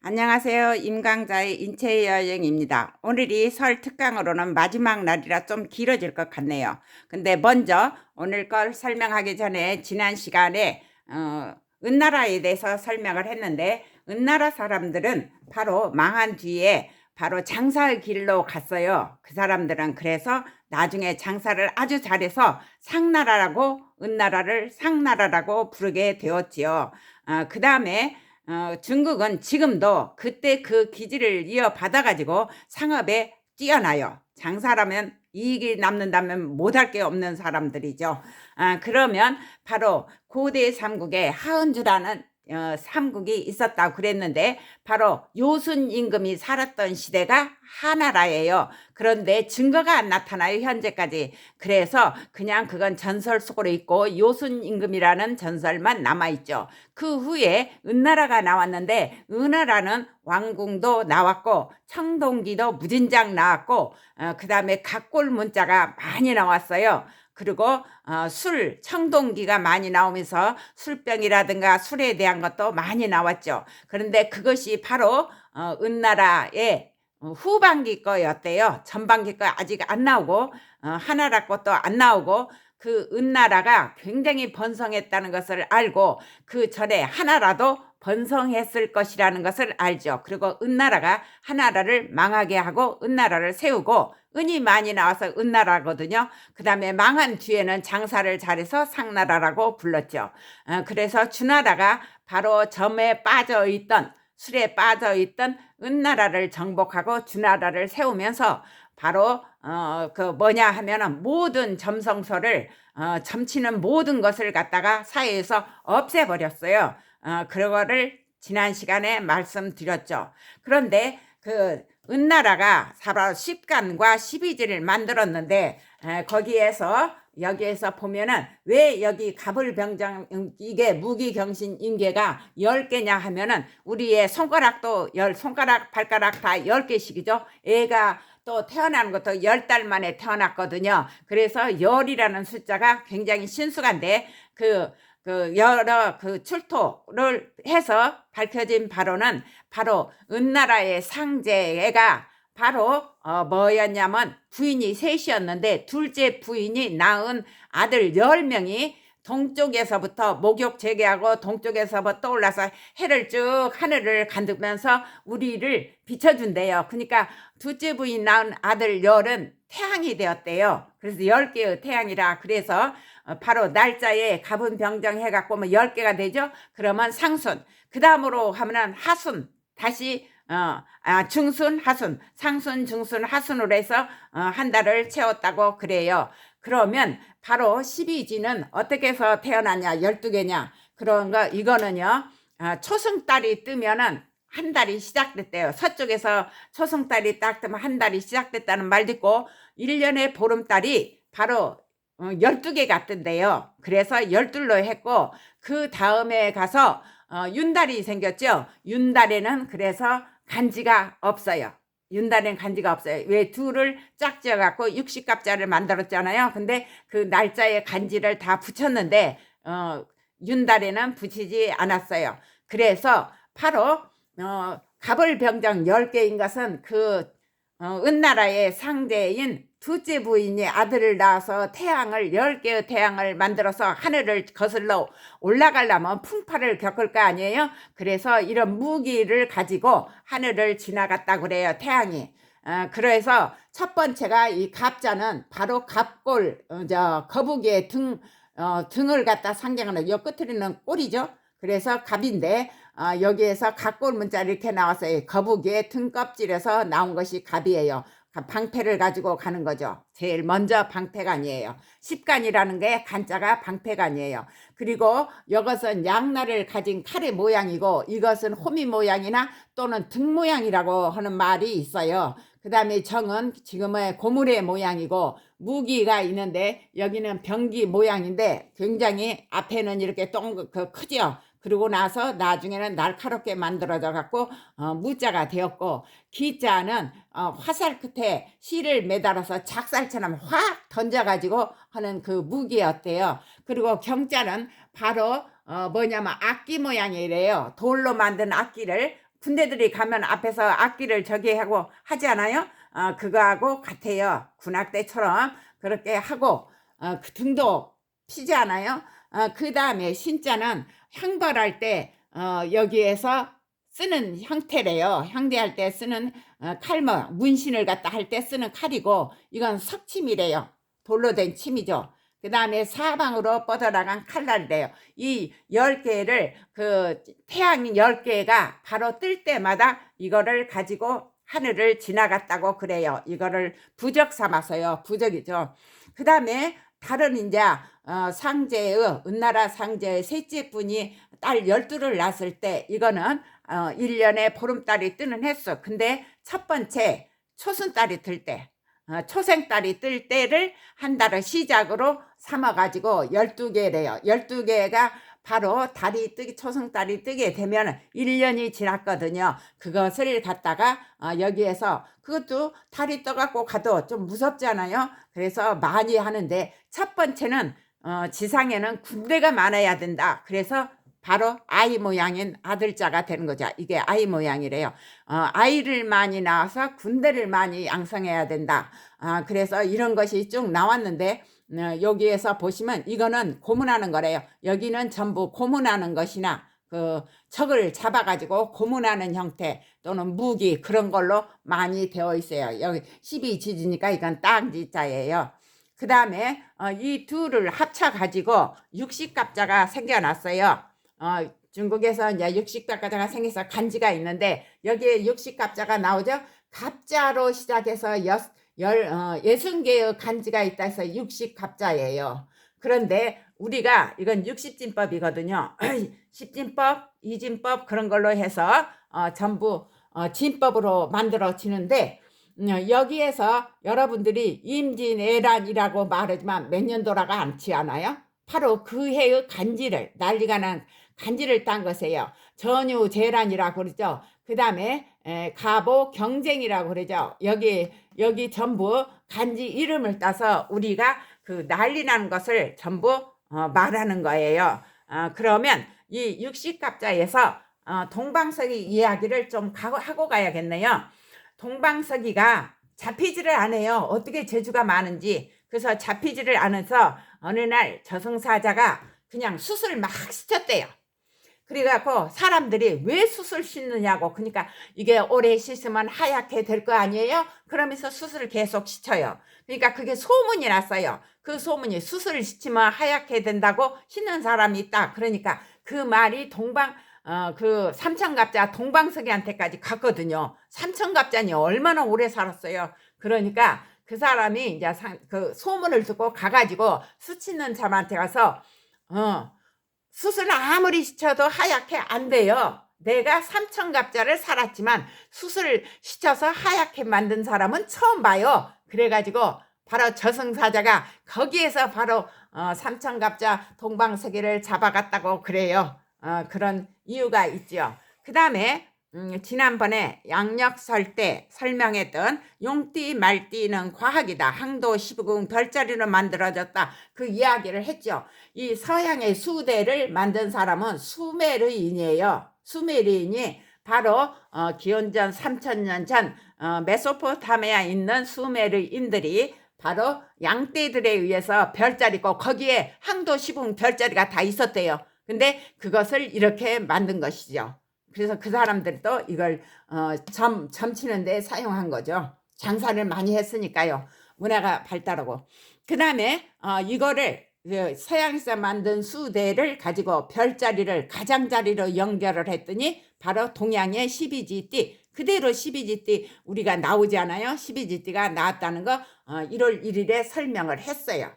안녕하세요. 임강자의 인체여행입니다. 오늘이 설 특강으로는 마지막 날이라 좀 길어질 것 같네요. 근데 먼저 오늘 걸 설명하기 전에 지난 시간에 은나라에 대해서 설명을 했는데, 은나라 사람들은 바로 망한 뒤에 바로 장사의 길로 갔어요. 그 사람들은 그래서 나중에 장사를 아주 잘해서 상나라라고, 은나라를 상나라라고 부르게 되었지요. 그 다음에 중국은 지금도 그때 그 기질을 이어받아 가지고 상업에 뛰어나요. 장사라면 이익이 남는다면 못할 게 없는 사람들이죠. 그러면 바로 고대 삼국에 하은주라는 삼국이 있었다고 그랬는데, 바로 요순 임금이 살았던 시대가 하나라예요. 그런데 증거가 안 나타나요, 현재까지. 그래서 그냥 그건 전설 속으로 있고 요순 임금이라는 전설만 남아있죠. 그 후에 은나라가 나왔는데, 은나라는 왕궁도 나왔고 청동기도 무진장 나왔고, 그 다음에 각골 문자가 많이 나왔어요. 그리고 술, 청동기가 많이 나오면서 술병이라든가 술에 대한 것도 많이 나왔죠. 그런데 그것이 바로 은나라의 후반기 거였대요. 전반기 거 아직 안 나오고 하나라 것도 안 나오고, 그 은나라가 굉장히 번성했다는 것을 알고 그 전에 하나라도 번성했을 것이라는 것을 알죠. 그리고 은나라가 하나라를 망하게 하고 은나라를 세우고, 은이 많이 나와서 은나라거든요. 그 다음에 망한 뒤에는 장사를 잘해서 상나라라고 불렀죠. 그래서 주나라가 바로 점에 빠져있던, 술에 빠져있던 은나라를 정복하고 주나라를 세우면서 바로 그 뭐냐 하면은 모든 점성소를 점치는 모든 것을 갖다가 사회에서 없애버렸어요. 그거를 지난 시간에 말씀드렸죠. 그런데 그 은나라가 바로 십간과 십이지를 만들었는데, 거기에서 여기에서 보면은 왜 여기 갑을병장, 이게 무기경신 인계가 10개냐 하면은 우리의 손가락도 손가락 발가락 다 10개씩이죠. 애가 또 태어나는 것도 10달 만에 태어났거든요. 그래서 열이라는 숫자가 굉장히 신수한데, 여러 출토를 해서 밝혀진 바로는 바로 은나라의 상제가 바로 뭐였냐면 부인이 셋이었는데, 둘째 부인이 낳은 아들 10명이 동쪽에서부터 목욕 재개하고 동쪽에서부터 떠올라서 해를 쭉 하늘을 가두면서 우리를 비춰준대요. 그러니까 둘째 부인 낳은 아들 10은 태양이 되었대요. 그래서 10개의 태양이라, 그래서 바로 날짜에 갑은병정 해갖고 뭐 10개가 되죠. 그러면 상순, 그 다음으로 하면은 하순, 다시 중순, 하순, 상순, 중순, 하순으로 해서 한 달을 채웠다고 그래요. 그러면 바로 12지는 어떻게 해서 태어나냐, 12개냐, 그런 거, 이거는요, 초승달이 뜨면은 한 달이 시작됐대요. 서쪽에서 초승달이 딱 뜨면 한 달이 시작됐다는 말도 있고, 1년의 보름달이 바로 12개 같던데요. 그래서 12로 했고, 그 다음에 가서 윤달이 생겼죠. 윤달에는 그래서 간지가 없어요. 윤달에는 간지가 없어요. 왜? 둘을 짝 지어갖고 60갑자를 만들었잖아요. 근데 그 날짜에 간지를 다 붙였는데 윤달에는 붙이지 않았어요. 그래서 바로 갑을병정 10개인 것은 그 은나라의 상제인 둘째 부인이 아들을 낳아서 태양을 10개의 태양을 만들어서 하늘을 거슬러 올라가려면 풍파를 겪을 거 아니에요. 그래서 이런 무기를 가지고 하늘을 지나갔다고 그래요, 태양이. 그래서 첫 번째가 이 갑자는 바로 갑골, 거북이의 등을 갖다 상징하는, 요 끝으로는 꼴이죠. 그래서 갑인데 여기에서 갑골 문자 이렇게 나왔어요. 거북이의 등껍질에서 나온 것이 갑이에요. 방패를 가지고 가는 거죠. 제일 먼저 방패간이에요. 십간이라는 게 간자가 방패간이에요. 그리고 이것은 양날을 가진 칼의 모양이고, 이것은 호미 모양이나 또는 등 모양이라고 하는 말이 있어요. 그 다음에 정은 지금의 고물의 모양이고, 무기가 있는데 여기는 병기 모양인데 굉장히 앞에는 이렇게 크죠. 그러고 나서 나중에는 날카롭게 만들어져 갖고 무자가 되었고, 기자는 화살 끝에 실을 매달아서 작살처럼 확 던져가지고 하는 그 무기였대요. 그리고 경자는 바로 뭐냐면 악기 모양이래요. 돌로 만든 악기를 군대들이 가면 앞에서 악기를 저기 하고 하지 않아요? 그거하고 같아요. 군악대처럼 그렇게 하고 그 등도 피지 않아요? 그 다음에 신자는 향벌할 때 여기에서 쓰는 형태래요. 향대할 때 쓰는 칼모, 문신을 갖다 할 때 쓰는 칼이고, 이건 석침이래요. 돌로 된 침이죠. 그 다음에 사방으로 뻗어나간 칼날이래요. 이 10개를 그 태양 10개가 바로 뜰 때마다 이거를 가지고 하늘을 지나갔다고 그래요. 이거를 부적 삼아서요. 부적이죠. 그 다음에 다른 이제 상제의 은나라 상제의 셋째 분이 딸 12를 낳았을 때 이거는 1년에 보름달이 뜨는 횟수. 근데 첫 번째 초순달이 뜰 때, 초생달이 뜰 때를 한 달을 시작으로 삼아가지고 12개래요. 12개가 바로 달이 뜨기, 초승달이 뜨게 되면 1년이 지났거든요. 그것을 갖다가 여기에서 그것도 달이 떠갖고 가도 좀 무섭잖아요. 그래서 많이 하는데 첫 번째는 지상에는 군대가 많아야 된다. 그래서 바로 아이 모양인 아들자가 되는 거죠. 이게 아이 모양이래요. 아이를 많이 낳아서 군대를 많이 양성해야 된다. 그래서 이런 것이 쭉 나왔는데 여기에서 보시면 이거는 고문하는 거래요. 여기는 전부 고문하는 것이나 그 적을 잡아가지고 고문하는 형태 또는 무기 그런 걸로 많이 되어 있어요. 여기 12지지니까 이건 땅지자예요. 그 다음에 이 둘을 합쳐가지고 육식갑자가 생겨났어요. 중국에서 이제 육식갑자가 생겨서 간지가 있는데 여기에 육식갑자가 나오죠. 갑자로 시작해서 60개의 간지가 있다 해서 육식갑자예요. 그런데 우리가 이건 육십진법이거든요. 십진법, 이진법 그런 걸로 해서 전부 진법으로 만들어지는데 여기에서 여러분들이 임진왜란이라고 말하지만 몇 년도라가 않지 않아요? 바로 그 해의 간지를 난리가 난 간지를 딴 것이에요. 전유재란이라고 그러죠. 그 다음에 가보 경쟁이라고 그러죠. 여기 전부 간지 이름을 따서 우리가 그 난리 나는 것을 전부 말하는 거예요. 그러면 이 육식갑자에서 동방서기 이야기를 좀 하고 가야겠네요. 동방서기가 잡히지를 않아요. 어떻게 재주가 많은지. 그래서 잡히지를 않아서 어느 날 저승사자가 그냥 숯을 막 시켰대요. 그래갖고 사람들이 왜 숯을 씻느냐고. 그러니까 이게 오래 씻으면 하얗게 될 거 아니에요? 그러면서 숯을 계속 씻어요. 그러니까 그게 소문이 났어요. 그 소문이 숯을 씻으면 하얗게 된다고 씻는 사람이 있다. 그러니까 그 말이 그 삼천갑자 동방석이한테까지 갔거든요. 삼천갑자니 얼마나 오래 살았어요. 그러니까 그 사람이 이제 그 소문을 듣고 가가지고 숯 씻는 사람한테 가서 숯을 아무리 씻어도 하얗게 안 돼요. 내가 삼천갑자를 살았지만 숯을 씻어서 하얗게 만든 사람은 처음 봐요. 그래가지고 바로 저승사자가 거기에서 바로 삼천갑자 동방석이를 잡아갔다고 그래요. 그런 이유가 있죠. 그 다음에 지난번에 양력설 때 설명했던 용띠 말띠는 과학이다. 항도 15궁 별자리로 만들어졌다. 그 이야기를 했죠. 이 서양의 수대를 만든 사람은 수메르인이에요. 수메르인이 바로 기원전 3000년 전 메소포타미아에 있는 수메르인들이 바로 양떼들에 의해서 별자리고 거기에 항도 15궁 별자리가 다 있었대요. 근데 그것을 이렇게 만든 것이죠. 그래서 그 사람들도 이걸 점치는 데 사용한 거죠. 장사를 많이 했으니까요. 문화가 발달하고. 그 다음에 이거를 서양에서 만든 수대를 가지고 별자리를 가장자리로 연결을 했더니 바로 동양의 12지띠 그대로 12지띠 우리가 나오지 않아요? 12지띠가 나왔다는 거 1월 1일에 설명을 했어요.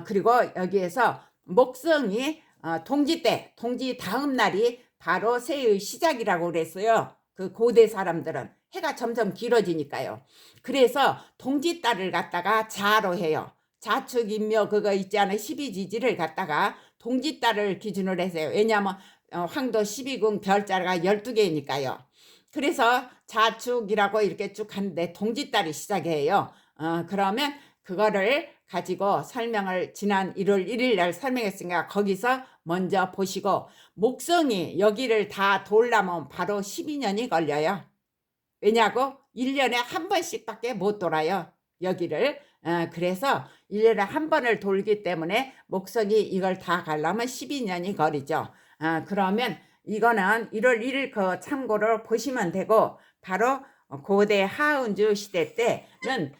그리고 여기에서 목성이 동지 때 동지 다음 날이 바로 새해의 시작이라고 그랬어요. 그 고대 사람들은 해가 점점 길어지니까요. 그래서 동지달을 갖다가 자로 해요. 자축인묘 그거 있잖아요. 12지지를 갖다가 동지달을 기준으로 해서요. 왜냐하면 황도 12궁 별자리가 12개니까요. 그래서 자축이라고 이렇게 쭉 하는데 동지달이 시작이에요. 그러면 그거를 가지고 설명을 지난 1월 1일 날 설명했으니까 거기서 먼저 보시고, 목성이 여기를 다 돌려면 바로 12년이 걸려요. 왜냐고? 1년에 한 번씩밖에 못 돌아요, 여기를. 그래서 1년에 한 번을 돌기 때문에 목성이 이걸 다 가려면 12년이 걸리죠. 그러면 이거는 1월 1일 그 참고를 보시면 되고, 바로 고대 하은주 시대 때는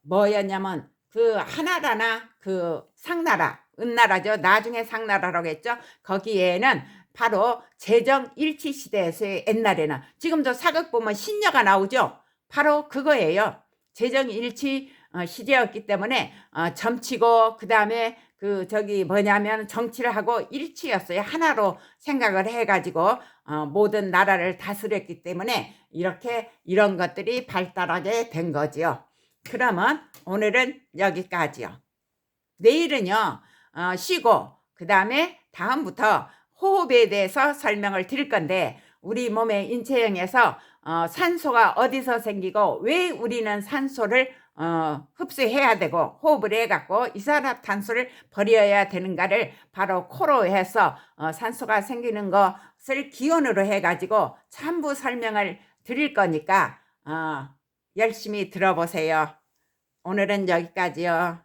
뭐였냐면 그 하나라나 그 상나라, 은나라죠. 나중에 상나라라고 했죠. 거기에는 바로 제정일치 시대에서의, 옛날에는, 지금도 사극 보면 신녀가 나오죠. 바로 그거예요. 제정일치 시대였기 때문에 점치고, 그 다음에 그 저기 뭐냐면 정치를 하고 일치였어요. 하나로 생각을 해가지고 모든 나라를 다스렸기 때문에 이렇게 이런 것들이 발달하게 된 거지요. 그러면 오늘은 여기까지요. 내일은요 쉬고, 그 다음에 다음부터 호흡에 대해서 설명을 드릴 건데, 우리 몸의 인체형에서 산소가 어디서 생기고 왜 우리는 산소를 흡수해야 되고 호흡을 해갖고 이산화탄소를 버려야 되는가를 바로 코로 해서 산소가 생기는 것을 기원으로 해가지고 전부 설명을 드릴 거니까 열심히 들어보세요. 오늘은 여기까지요.